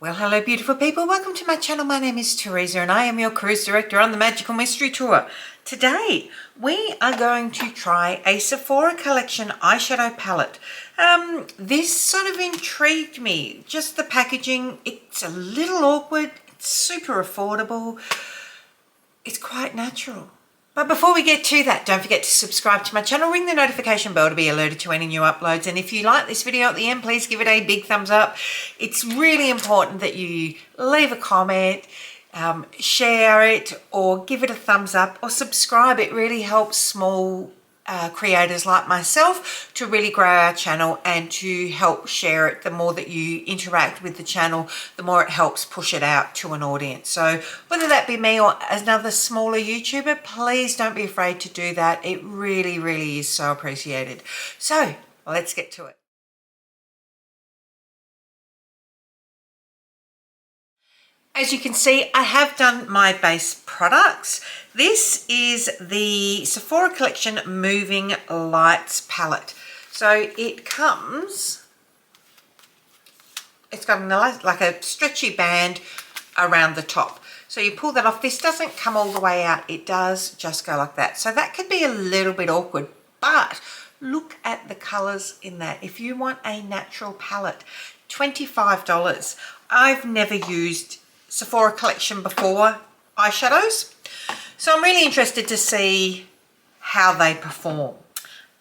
Well, hello beautiful people, welcome to my channel. My name is Teresa and I am your cruise director on the Magical Mystery Tour. Today we are going to try a Sephora Collection eyeshadow palette. This sort of intrigued me, just the packaging. It's a little awkward, it's super affordable, it's quite natural. But before we get to that, don't forget to subscribe to my channel, ring the notification bell to be alerted to any new uploads. And if you like this video at the end, please give it a big thumbs up. It's really important that you leave a comment, share it, or give it a thumbs up, or subscribe. It really helps small creators like myself to really grow our channel and to help share it. The more that you interact with the channel, the more it helps push it out to an audience. So whether that be me or another smaller YouTuber, please don't be afraid to do that. It really, really is so appreciated. So let's get to it. As you can see, I have done my base products. This is the Sephora Collection Moving Lights palette. So it comes, it's got like a stretchy band around the top. So you pull that off. This doesn't come all the way out. It does just go like that. So that could be a little bit awkward, but look at the colors in that. If you want a natural palette, $25. I've never used Sephora Collection before eyeshadows, so I'm really interested to see how they perform.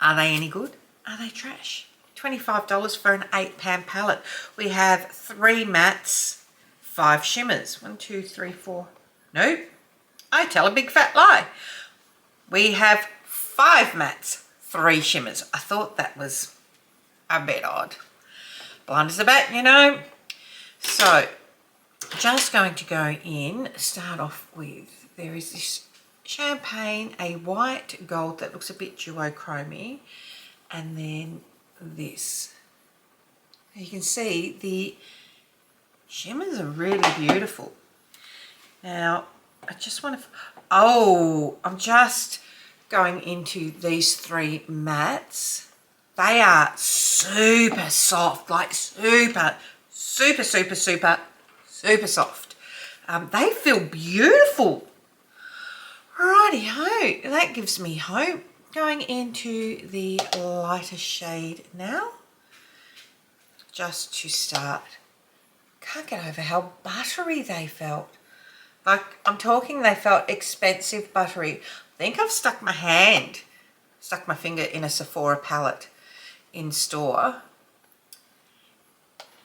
Are they any good? Are they trash? $25 for an £8 palette. We have 3 mattes, 5 shimmers. 1, 2, 3, 4. Nope, I tell a big fat lie. We have 5 mattes, 3 shimmers. I thought that was a bit odd. Blind as a bat, you know. So just going to go in, start off with, there is this champagne, a white gold that looks a bit duochromy, and then this. You can see the shimmers are really beautiful. Now I just want to, I'm just going into these 3 mattes. They are super soft, like super soft. They feel beautiful. Righty-ho, that gives me hope. Going into the lighter shade now, just to start. Can't get over how buttery they felt. Like, I'm talking, they felt expensive buttery. I think I've stuck my finger in a Sephora palette in store.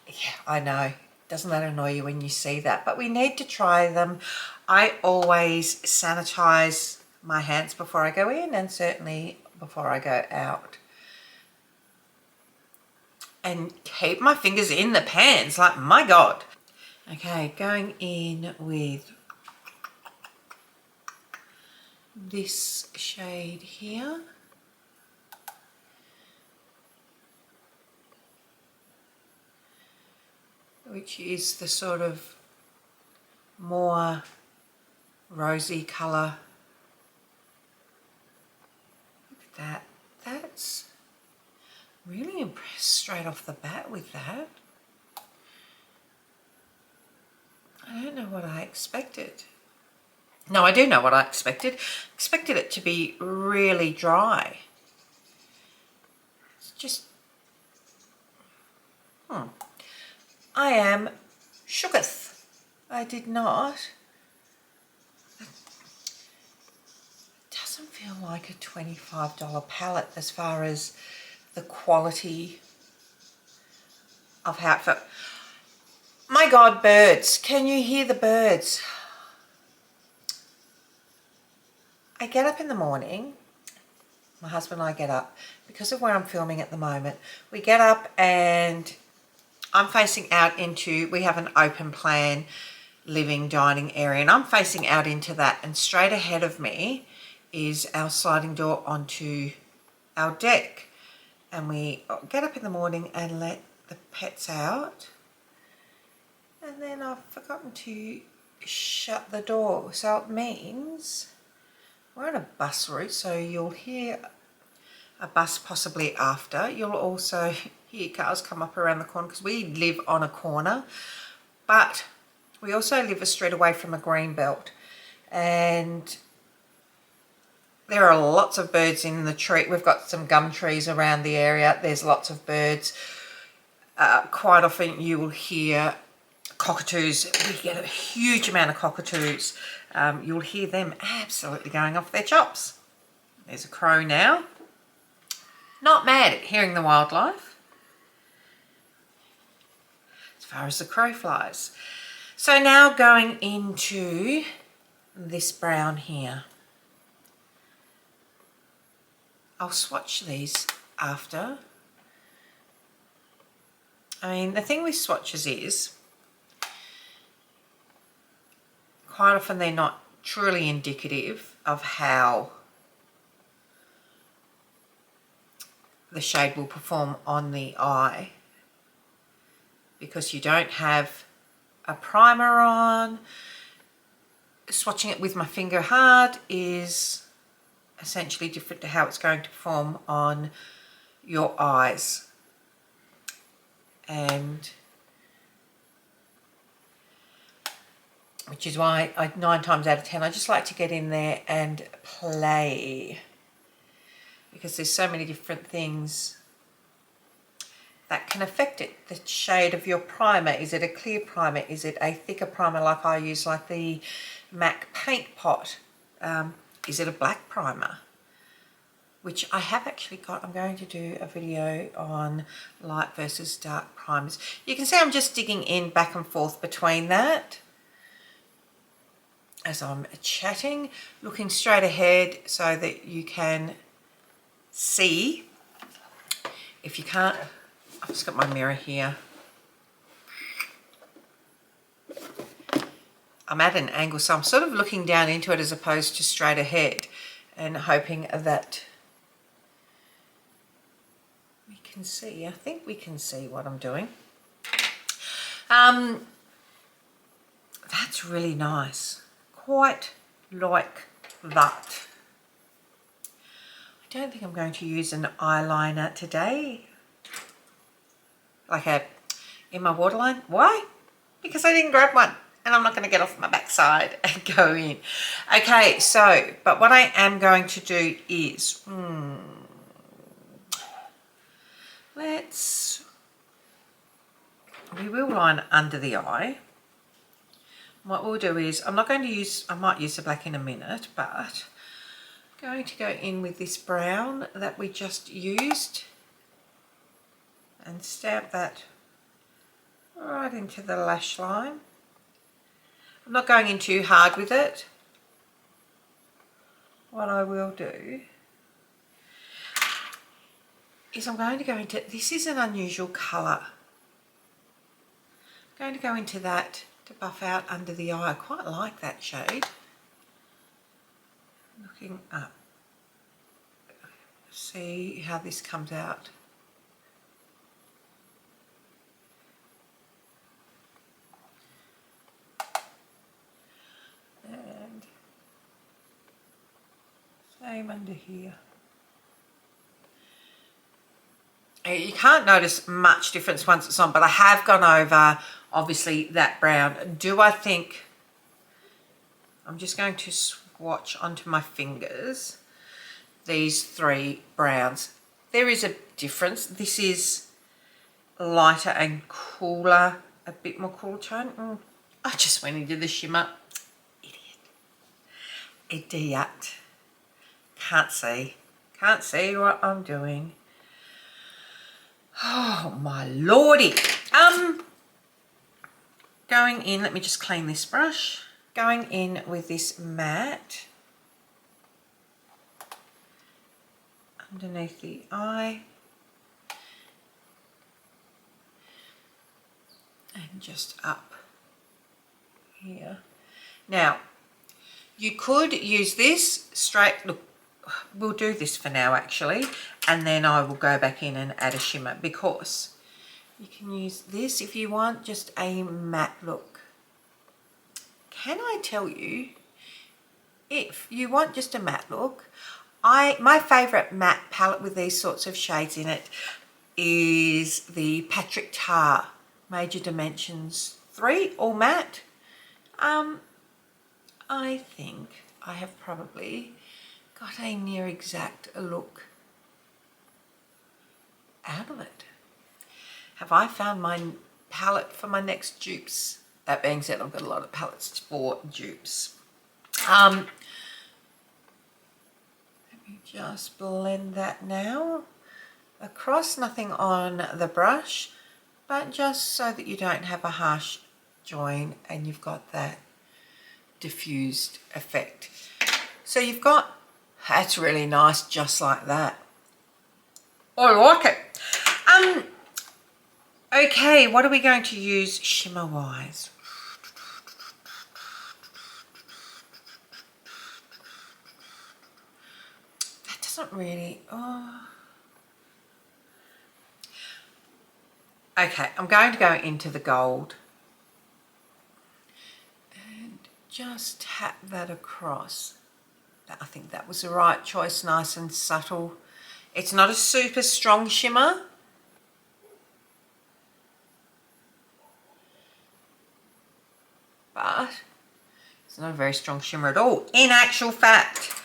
Yeah, I know. Doesn't that annoy you when you see that? But we need to try them. I always sanitize my hands before I go in, and certainly before I go out. And keep my fingers in the pans, like, my God. Okay, going in with this shade here. Which is the sort of more rosy colour. Look at that. That's really impressed straight off the bat with that. I don't know what I expected. No, I do know what I expected. Expected it to be really dry. It's just, I am shooketh. I did not. It doesn't feel like a $25 palette as far as the quality of how it felt. My God, birds. Can you hear the birds? I get up in the morning. My husband and I get up. Because of where I'm filming at the moment, we get up and I'm facing out into, we have an open plan living dining area, and I'm facing out into that, and straight ahead of me is our sliding door onto our deck. And we get up in the morning and let the pets out, and then I've forgotten to shut the door. So it means we're on a bus route, so you'll hear a bus possibly after. You'll also hear cars come up around the corner because we live on a corner. But we also live a street away from a green belt, and there are lots of birds in the tree. We've got some gum trees around the area. There's lots of birds. Quite often you will hear cockatoos. We get a huge amount of cockatoos. You'll hear them absolutely going off their chops. There's a crow now. Not mad at hearing the wildlife, as far as the crow flies. So now going into this brown here. I'll swatch these after. I mean, the thing with swatches is, quite often they're not truly indicative of how the shade will perform on the eye, because you don't have a primer on. Swatching it with my finger hard is essentially different to how it's going to perform on your eyes. And which is why 9 times out of 10 I just like to get in there and play, because there's so many different things that can affect it. The shade of your primer, is it a clear primer, is it a thicker primer like I use, like the M.A.C paint pot, is it a black primer, which I have actually got. I'm going to do a video on light versus dark primers. You can see I'm just digging in back and forth between that as I'm chatting, looking straight ahead so that you can see. If you can't, I've just got my mirror here. I'm at an angle, so I'm sort of looking down into it as opposed to straight ahead, and hoping that we can see. I think we can see what I'm doing. That's really nice. Quite like that. I don't think I'm going to use an eyeliner today, like in my waterline. Why? Because I didn't grab one, and I'm not going to get off my backside and go in. Okay, so, but what I am going to do is, we will line under the eye. What we'll do is, I'm not going to use, I might use the black in a minute, but I'm going to go in with this brown that we just used and stamp that right into the lash line. I'm not going in too hard with it. What I will do is I'm going to go into, this is an unusual colour. I'm going to go into that to buff out under the eye. I quite like that shade. Looking up. See how this comes out. And same under here. You can't notice much difference once it's on, but I have gone over, obviously, that brown. Do I think, I'm just going to swatch onto my fingers these 3 browns. There is a difference. This is lighter and cooler, a bit more cool tone. I just went into the shimmer. Idiot. Can't see what I'm doing. Oh my lordy. Going in, let me just clean this brush. Going in with this matte underneath the eye. And just up here. Now, you could use this straight, look, we'll do this for now actually, and then I will go back in and add a shimmer, because you can use this if you want just a matte look. Can I tell you, if you want just a matte look, my favourite matte palette with these sorts of shades in it is the Patrick Tar Major Dimensions 3, all matte. I think I have probably got a near exact look out of it. Have I found my palette for my next dupes? That being said, I've got a lot of palettes for dupes. Let me just blend that now across, nothing on the brush, but just so that you don't have a harsh join and you've got that diffused effect. So you've got, that's really nice, just like that. I like it. Okay, what are we going to use shimmer wise? That doesn't really, oh. Okay, I'm going to go into the gold and just tap that across. I think that was the right choice, nice and subtle. It's not a super strong shimmer. But it's not a very strong shimmer at all. In actual fact,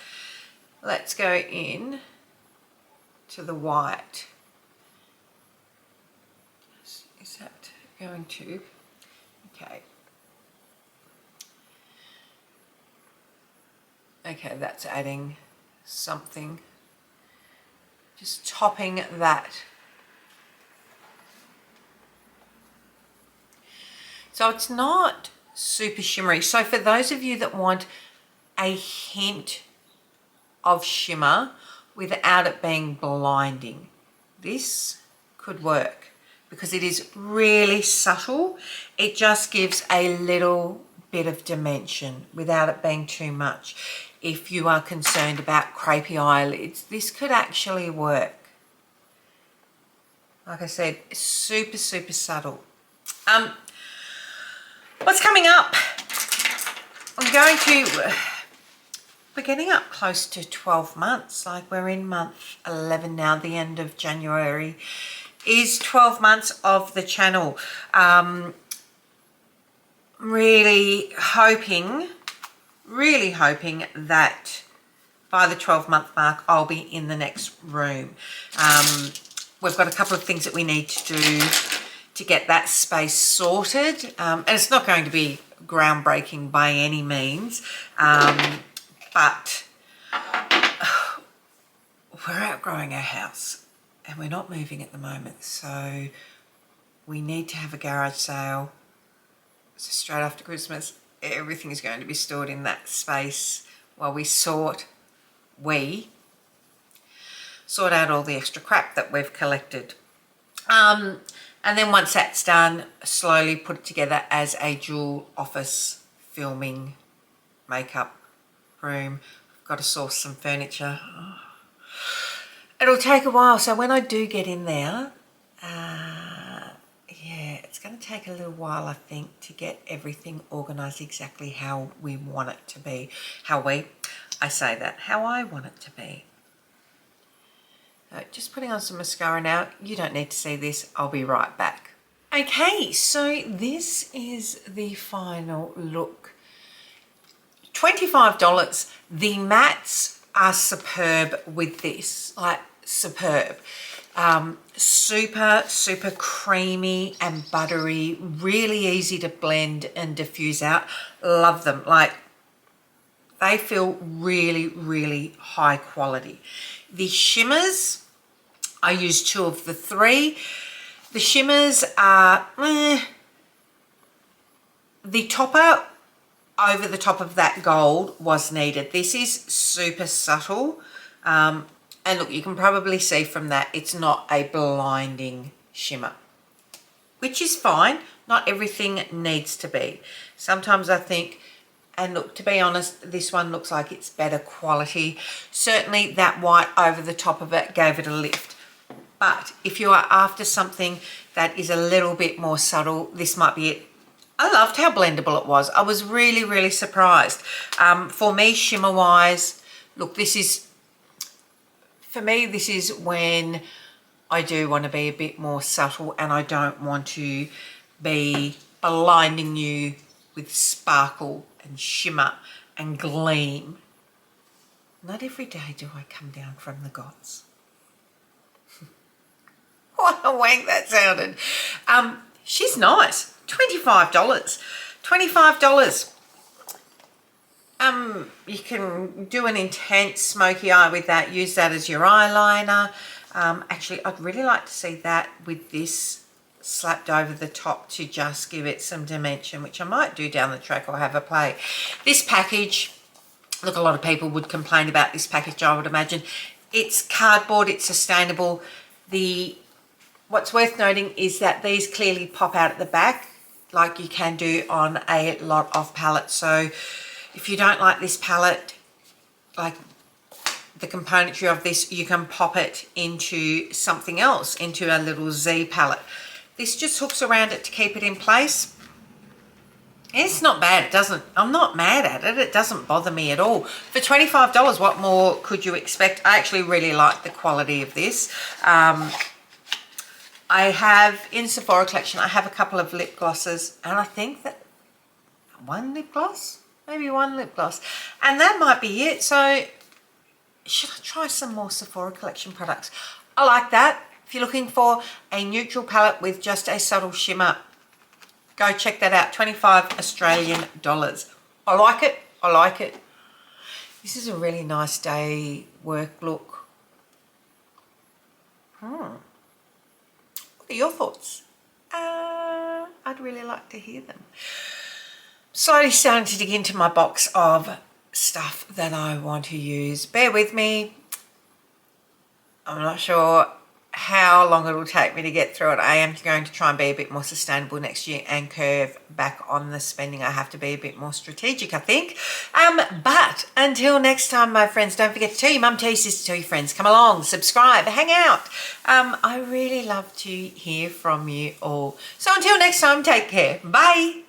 let's go in to the white. Is that going to? Okay. Okay, that's adding something. Just topping that. So it's not super shimmery. So for those of you that want a hint of shimmer without it being blinding, this could work because it is really subtle. It just gives a little bit of dimension without it being too much. If you are concerned about crepey eyelids, this could actually work. Like I said, super, super subtle. What's coming up? We're getting up close to 12 months. Like we're in month 11 now. The end of January is 12 months of the channel. Really hoping that by the 12-month mark, I'll be in the next room. We've got a couple of things that we need to do to get that space sorted. And it's not going to be groundbreaking by any means, but we're outgrowing our house and we're not moving at the moment. So we need to have a garage sale. So straight after Christmas, everything is going to be stored in that space while we sort out all the extra crap that we've collected. And then once that's done, slowly put it together as a dual office filming makeup room. I've got to source some furniture. Oh. It'll take a while. So when I do get in there, yeah, it's going to take a little while, I think, to get everything organised exactly how we want it to be. How I want it to be. Just putting on some mascara now. You don't need to see this. I'll be right back. Okay, so this is the final look. $25. The mattes are superb with this. Like, superb. Super, super creamy and buttery. Really easy to blend and diffuse out. Love them. Like, they feel really, really high quality. The shimmers, I used 2 of the 3. The shimmers are, the topper over the top of that gold was needed. This is super subtle. And look, you can probably see from that, it's not a blinding shimmer, which is fine. Not everything needs to be. Sometimes I think, and look, to be honest, this one looks like it's better quality. Certainly that white over the top of it gave it a lift. But if you are after something that is a little bit more subtle, this might be it. I loved how blendable it was. I was really, really surprised. For me, shimmer-wise, look, this is, for me, this is when I do want to be a bit more subtle and I don't want to be blinding you with sparkle and shimmer and gleam. Not every day do I come down from the gods. What a wank that sounded. She's nice. $25. $25. You can do an intense smoky eye with that. Use that as your eyeliner. Actually, I'd really like to see that with this slapped over the top to just give it some dimension, which I might do down the track or have a play. This package, look, a lot of people would complain about this package, I would imagine. It's cardboard, it's sustainable. What's worth noting is that these clearly pop out at the back, like you can do on a lot of palettes. So if you don't like this palette, like the componentry of this, you can pop it into something else, into a little Z palette. This just hooks around it to keep it in place. It's not bad. It doesn't, I'm not mad at it. It doesn't bother me at all. For $25, what more could you expect? I actually really like the quality of this. I have, in Sephora Collection, I have a couple of lip glosses, and I think that one lip gloss, maybe one lip gloss, and that might be it. So should I try some more Sephora Collection products? I like that. If you're looking for a neutral palette with just a subtle shimmer, go check that out. 25 Australian dollars. I like it. I like it. This is a really nice day work look. What are your thoughts? I'd really like to hear them. Slowly starting to dig into my box of stuff that I want to use. Bear with me. I'm not sure how long it will take me to get through it. I am going to try and be a bit more sustainable next year and curve back on the spending. I have to be a bit more strategic, I think. But until next time, my friends, don't forget to tell your mum, tell your sister, tell your friends. Come along, subscribe, hang out. I really love to hear from you all. So until next time, take care. Bye.